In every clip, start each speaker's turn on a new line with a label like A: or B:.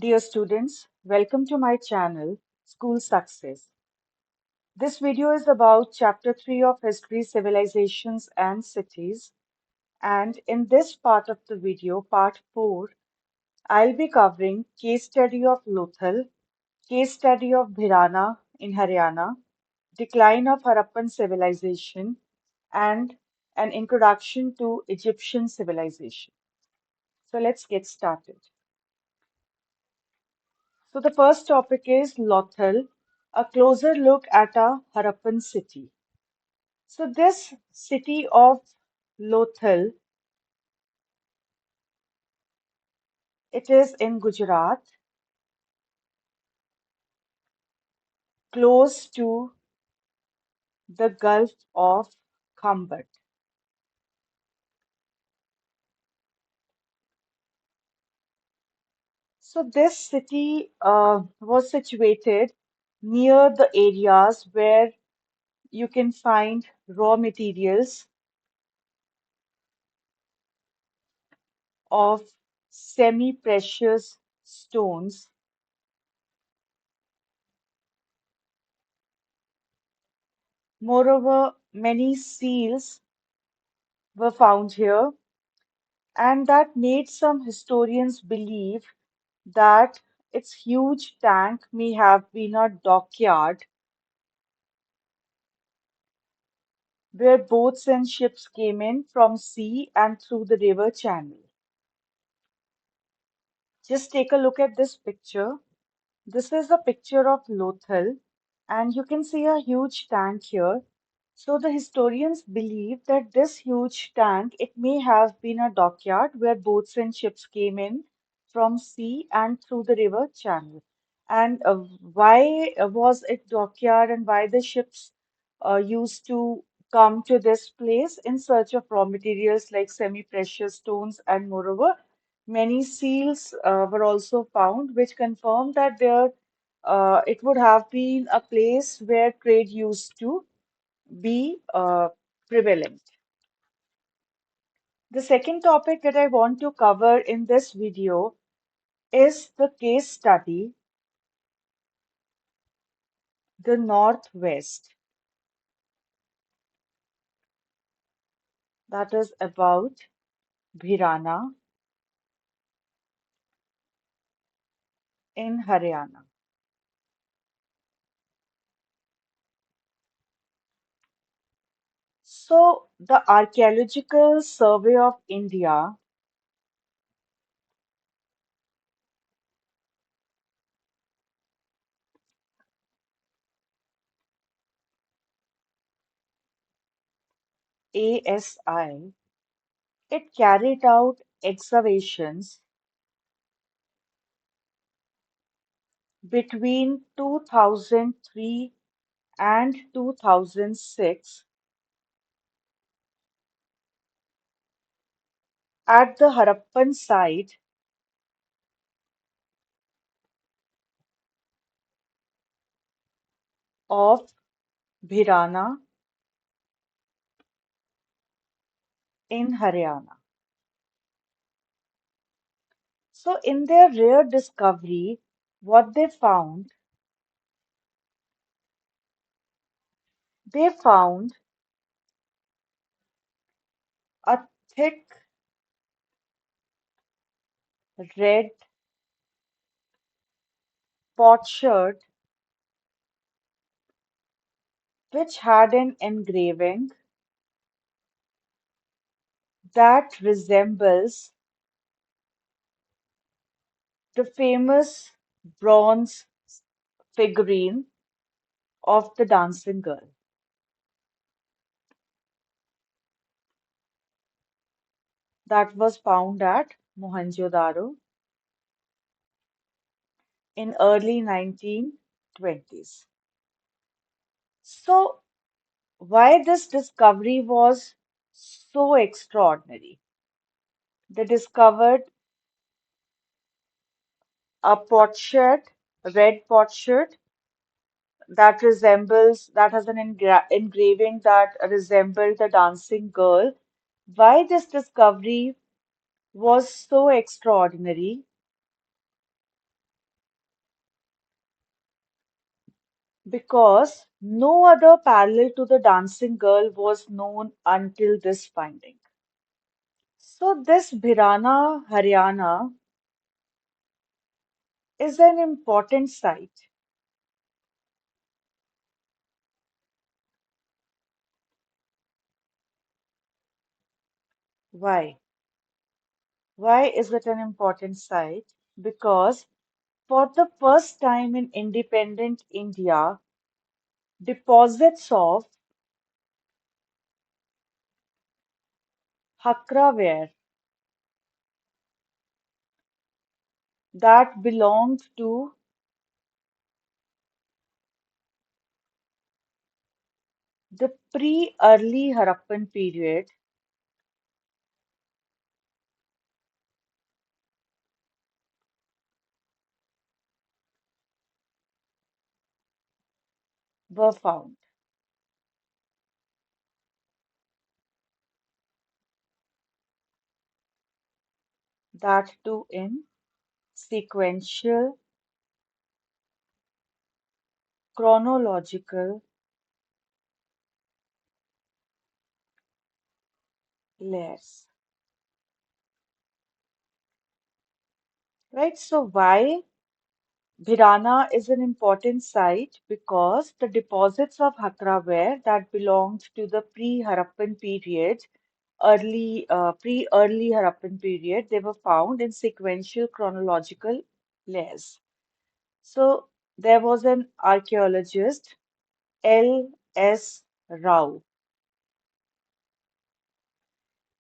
A: Dear students, welcome to my channel, School Success. This video is about Chapter 3 of History, Civilizations and Cities. And in this part of the video, Part 4, I'll be covering Case Study of Lothal, Case Study of Bhirrana in Haryana, Decline of Harappan Civilization, and an Introduction to Egyptian Civilization. So let's get started. So the first topic is Lothal, a closer look at a Harappan city. So this city of Lothal, it is in Gujarat, close to the Gulf of Khambat. So this city was situated near the areas where you can find raw materials of semi-precious stones. Moreover, many seals were found here, and that made some historians believe that its huge tank may have been a dockyard where boats and ships came in from sea and through the river channel. Just take a look at this picture. This is a picture of Lothal, and you can see a huge tank here. So the historians believe that this huge tank, it may have been a dockyard where boats and ships came in from sea and through the river channel. And why was it dockyard and why the ships used to come to this place in search of raw materials like semi-precious stones, and moreover, many seals were also found, which confirmed that it would have been a place where trade used to be prevalent. The second topic that I want to cover in this video is the case study, the Northwest, that is about Bhirrana in Haryana. So, the Archaeological Survey of India, ASI, it carried out excavations between 2003 and 2006 at the Harappan site of Bhirrana in Haryana. So, in their rare discovery, what they found a thick red potsherd which had an engraving that resembles the famous bronze figurine of the dancing girl that was found at Mohenjo-daro in early 1920s. So, why this discovery was so extraordinary? They discovered a potsherd, a red potsherd that has an engraving that resembled the dancing girl. Why this discovery was so extraordinary? because no other parallel to the dancing girl was known until this finding. So, this Bhirana, Haryana is an important site. Why? Why is it an important site? Because for the first time in independent India, deposits of Hakraware that belonged to the pre-early Harappan period were found. That too in sequential, chronological layers. Right? So why Bhirana is an important site? Because the deposits of Hakraware that belonged to the pre-Harappan period, pre-early Harappan period, they were found in sequential chronological layers. So there was an archaeologist, L.S. Rao.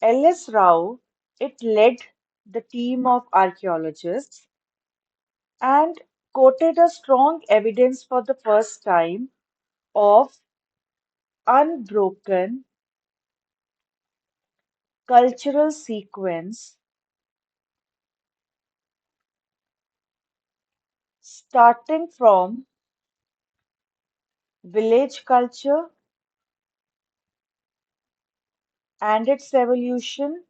A: L.S. Rao, it led the team of archaeologists and quoted a strong evidence for the first time of unbroken cultural sequence starting from village culture and its evolution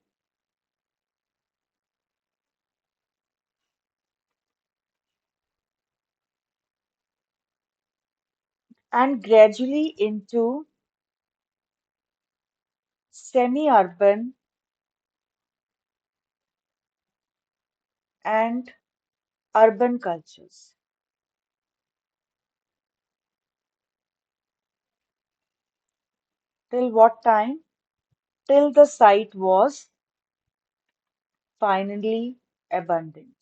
A: and gradually into semi-urban and urban cultures. Till what time? Till the site was finally abandoned.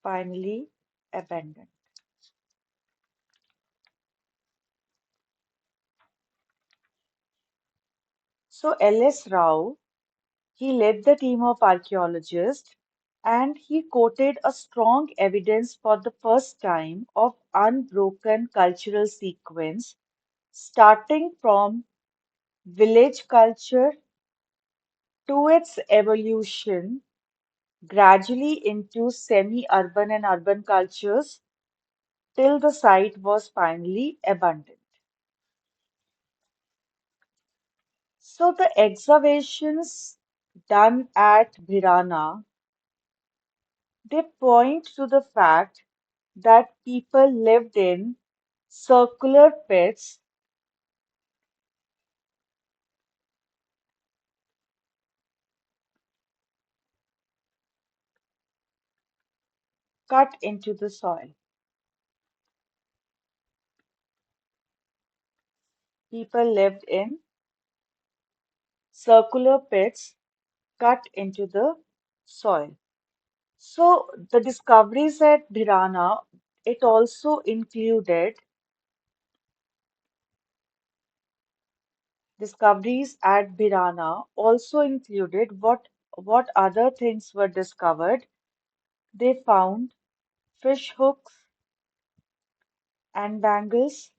A: Finally abandoned. So L.S. Rao, he led the team of archaeologists and he quoted a strong evidence for the first time of unbroken cultural sequence starting from village culture to its evolution gradually into semi-urban and urban cultures till the site was finally abandoned. So the excavations done at Bhirana, they point to the fact that people lived in circular pits cut into the soil. People lived in circular pits cut into the soil. So the discoveries at Bhirana, it also included discoveries at Bhirana also included what other things were discovered. They found fish hooks and bangles.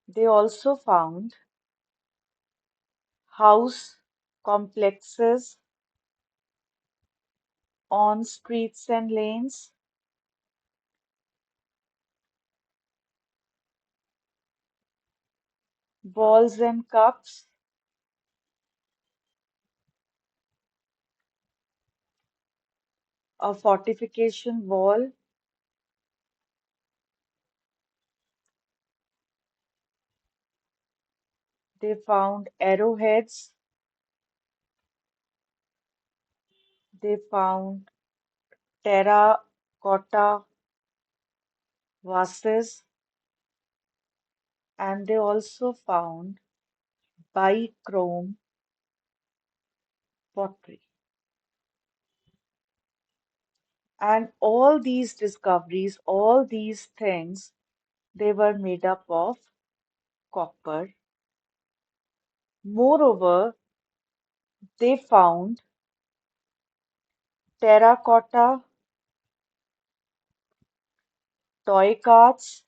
A: They also found house complexes on streets and lanes, balls and cups, a fortification wall, They found arrowheads, they found terracotta vases, and they also found bichrome pottery. And all these discoveries, all these things, they were made up of copper. Moreover, they found terracotta toy carts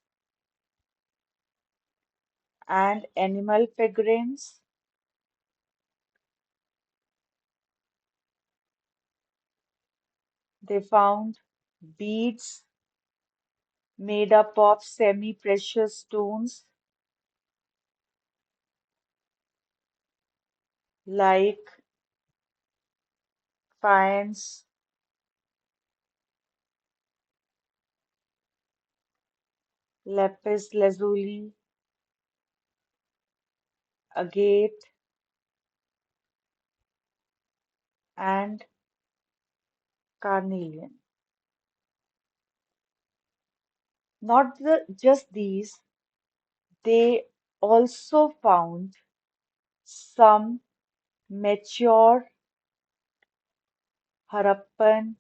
A: and animal figurines. They found beads made up of semi-precious stones like faience, lapis lazuli, agate, and carnelian. Just these, they also found some mature Harappan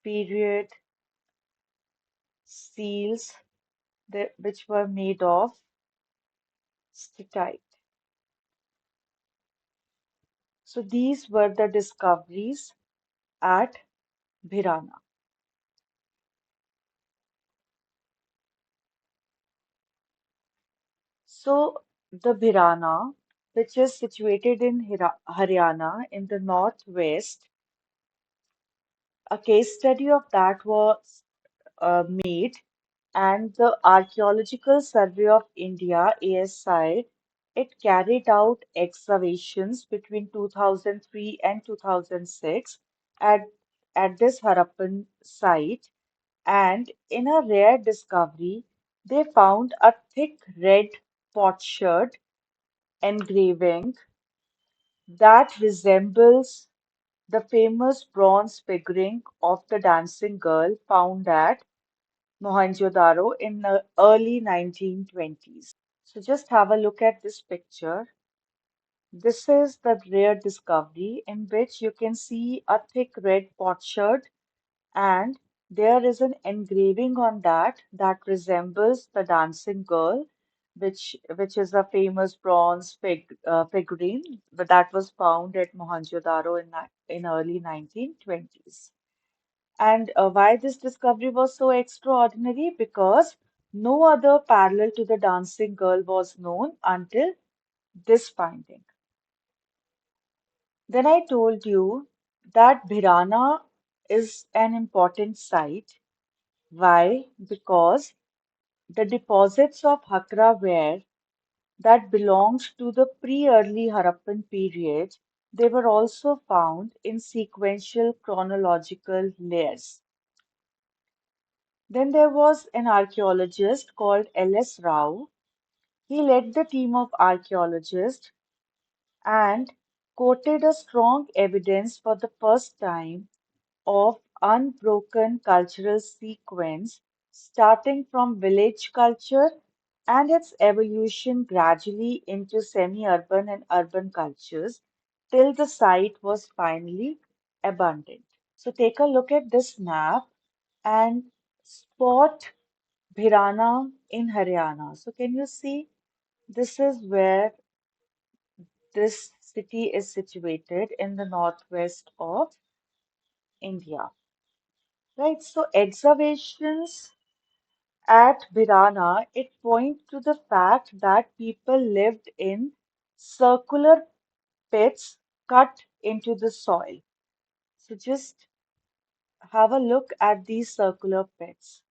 A: period seals which were made of steatite. So these were the discoveries at Bhirana. So the Bhirana, which is situated in Haryana in the northwest, a case study of that was made, and the Archaeological Survey of India (ASI) it carried out excavations between 2003 and 2006 at this Harappan site, and in a rare discovery, they found a thick red potsherd engraving that resembles the famous bronze figuring of the dancing girl found at Mohenjo-daro in the early 1920s. So just have a look at this picture. This is the rare discovery in which you can see a thick red potsherd, and there is an engraving on that resembles the dancing girl, which is a famous bronze figurine that was found at Mohenjo-daro in early 1920s. And why this discovery was so extraordinary? Because no other parallel to the dancing girl was known until this finding. Then I told you that Bhirana is an important site. Why? Because the deposits of Hakra ware that belonged to the pre-early Harappan period, they were also found in sequential chronological layers. Then there was an archaeologist called L.S. Rao. He led the team of archaeologists and quoted a strong evidence for the first time of unbroken cultural sequence starting from village culture and its evolution gradually into semi-urban and urban cultures till the site was finally abundant. So take a look at this map and spot Bhirana in Haryana. So can you see this is where this city is situated in the northwest of India, right? So excavations at Bhirana, it points to the fact that people lived in circular pits cut into the soil. So just have a look at these circular pits.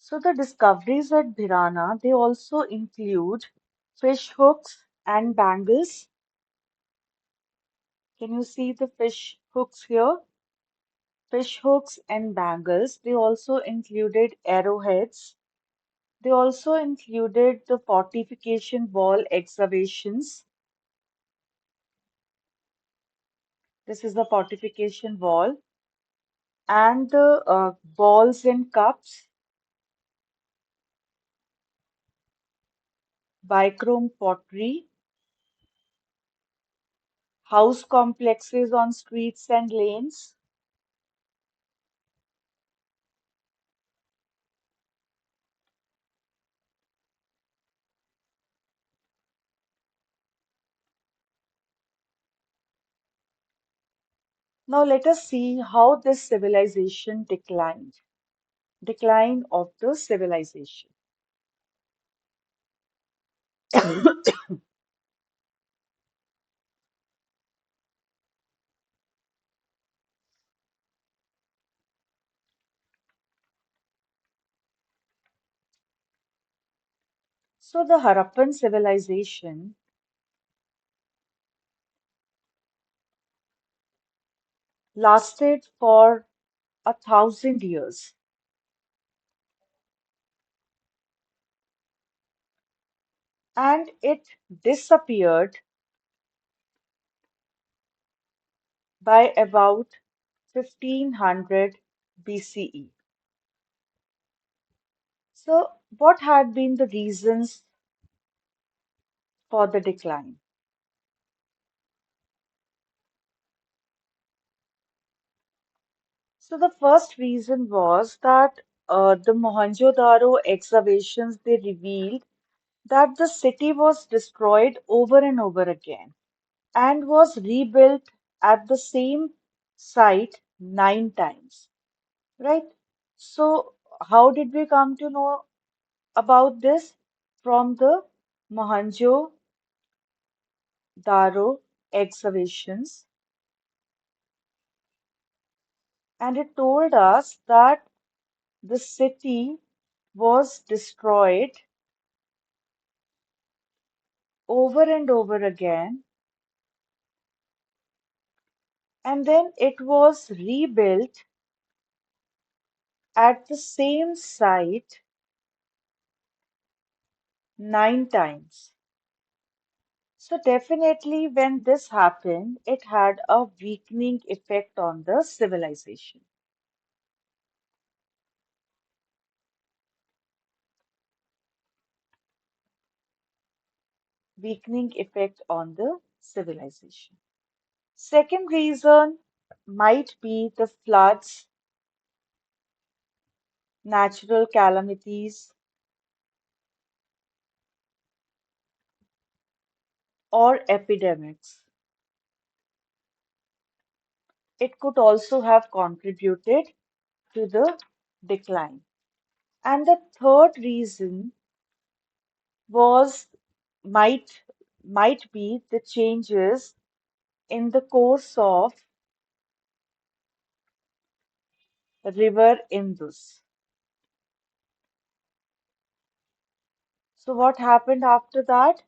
A: So the discoveries at Bhirrana, they also include fish hooks and bangles. Can you see the fish hooks here? Fish hooks and bangles. They also included arrowheads. They also included the fortification wall excavations. This is the fortification wall. And the balls and cups, bichrome pottery, house complexes on streets and lanes. Now let us see how this civilization declined. Decline of the civilization. So the Harappan civilization lasted for 1,000 years, and it disappeared by about 1500 BCE. So what had been the reasons for the decline? So the first reason was that the Mohenjo-daro excavations, they revealed that the city was destroyed over and over again and was rebuilt at the same site 9 times, right? So how did we come to know about this? From the Mohenjo-daro excavations, and it told us that the city was destroyed over and over again, and then it was rebuilt at the same site 9 times. So, definitely, when this happened, it had a weakening effect on the civilization. Weakening effect on the civilization. Second reason might be the floods, natural calamities, or epidemics. It could also have contributed to the decline. And the third reason was might might be the changes in the course of river Indus. So what happened after that?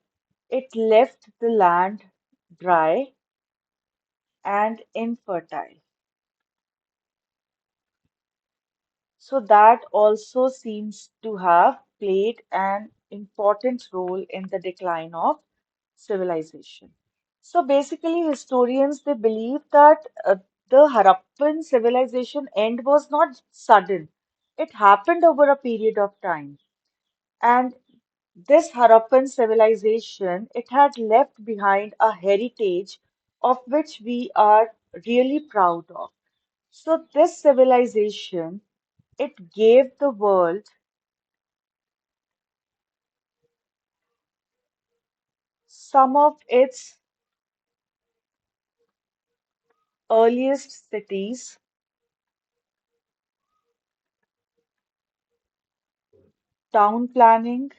A: It left the land dry and infertile. So that also seems to have played an important role in the decline of civilization. So basically, historians, they believe that the Harappan civilization end was not sudden. It happened over a period of time. And this Harappan civilization, it had left behind a heritage of which we are really proud of. So this civilization, it gave the world some of its earliest cities, town planning,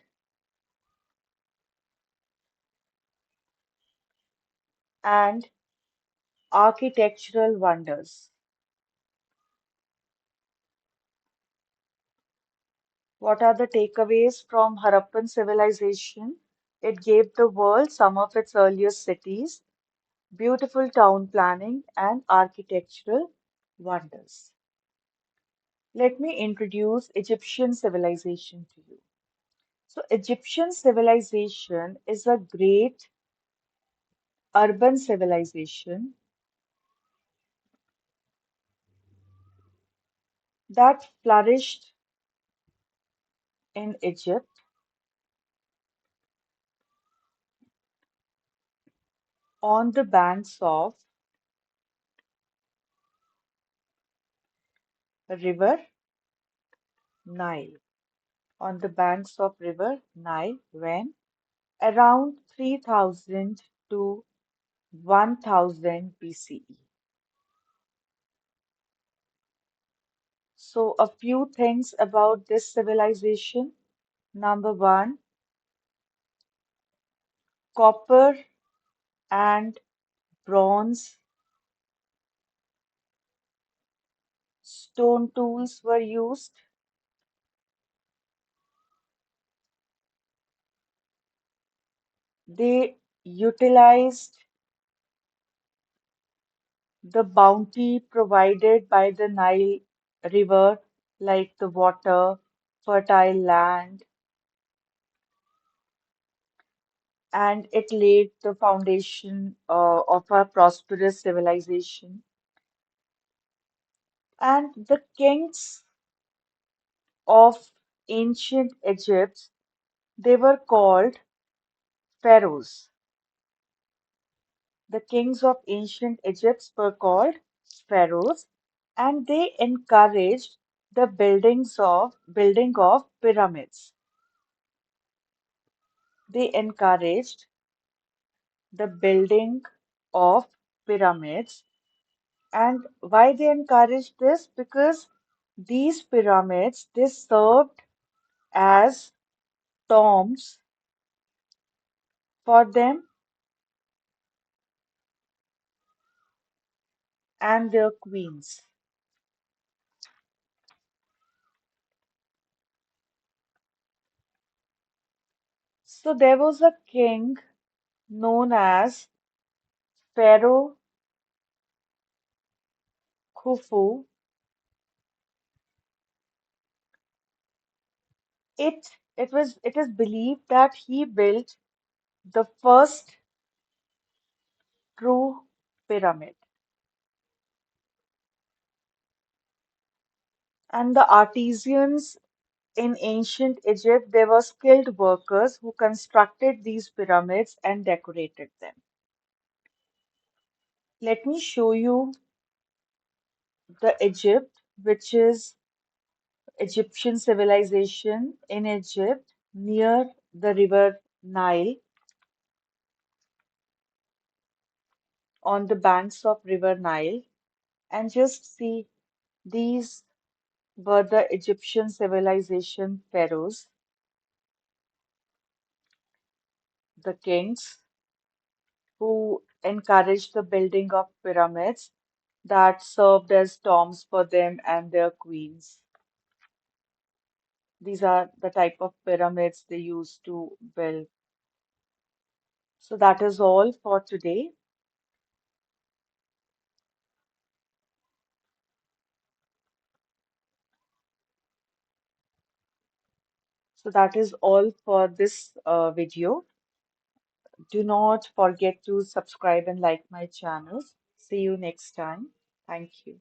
A: and architectural wonders. What are the takeaways from Harappan civilization? It gave the world some of its earliest cities, beautiful town planning, and architectural wonders. Let me introduce Egyptian civilization to you. So, Egyptian civilization is a great urban civilization that flourished in Egypt on the banks of river Nile. On the banks of river Nile when around 3000 to 1000 BCE. So, a few things about this civilization. Number one, copper and bronze stone tools were used. They utilized the bounty provided by the Nile River, like the water, fertile land, and it laid the foundation of a prosperous civilization. And the kings of ancient Egypt, they were called pharaohs. The kings of ancient Egypt were called pharaohs, and they encouraged the building of pyramids. They encouraged the building of pyramids. And why they encouraged this? Because these pyramids they served as tombs for them and their queens. So there was a king known as Pharaoh Khufu. It is believed that he built the first true pyramid. And the artisans in ancient Egypt, they were skilled workers who constructed these pyramids and decorated them. Let me show you the Egypt, which is Egyptian civilization in Egypt near the river Nile, on the banks of river Nile, and just see these were the Egyptian civilization pharaohs, the kings who encouraged the building of pyramids that served as tombs for them and their queens. These are the type of pyramids they used to build. So that is all for today. So that is all for this video. Do not forget to subscribe and like my channels. See you next time. Thank you.